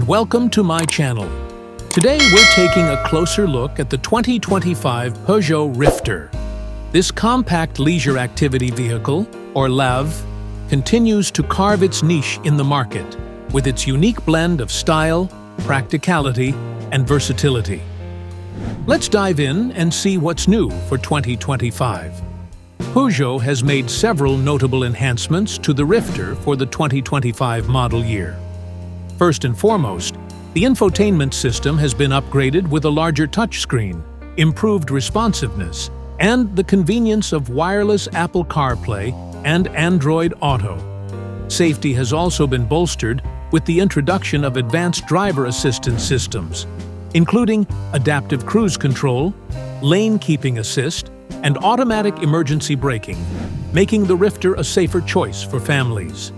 welcome to my channel. Today we're taking a closer look at the 2025 Peugeot Rifter. This compact leisure activity vehicle, or LAV, continues to carve its niche in the market with its unique blend of style, practicality, and versatility. Let's dive in and see what's new for 2025. Puegeot has made several notable enhancements to the Rifter for the 2025 model year. First and foremost, the infotainment system has been upgraded with a larger touchscreen, improved responsiveness, and the convenience of wireless Apple CarPlay and Android Auto. Safety has also been bolstered with the introduction of advanced driver assistance systems, including adaptive cruise control, lane keeping assist, and automatic emergency braking, making the Rifter a safer choice for families.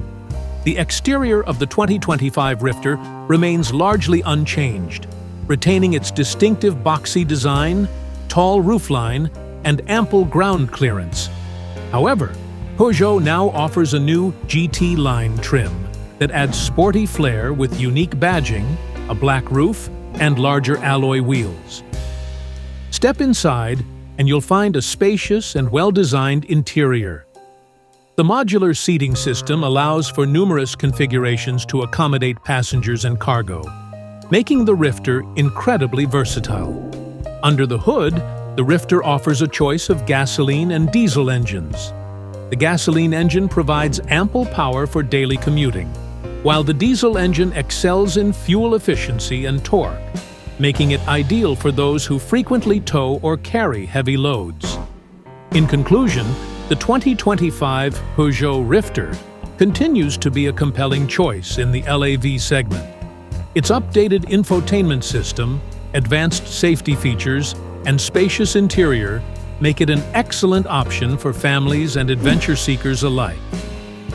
The exterior of the 2025 Rifter remains largely unchanged, retaining its distinctive boxy design, tall roofline, and ample ground clearance. However, Puegeot now offers a new GT line trim that adds sporty flair with unique badging, a black roof, and larger alloy wheels. Step inside and you'll find a spacious and well-designed interior. The modular seating system allows for numerous configurations to accommodate passengers and cargo, making the Rifter incredibly versatile. Under the hood, the Rifter offers a choice of gasoline and diesel engines. The gasoline engine provides ample power for daily commuting, while the diesel engine excels in fuel efficiency and torque, making it ideal for those who frequently tow or carry heavy loads. In conclusion, the 2025 Peugeot Rifter continues to be a compelling choice in the LAV segment. Its updated infotainment system, advanced safety features, and spacious interior make it an excellent option for families and adventure seekers alike.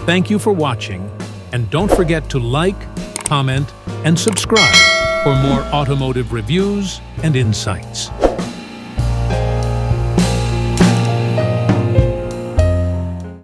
Thank you for watching, and don't forget to like, comment, and subscribe for more automotive reviews and insights.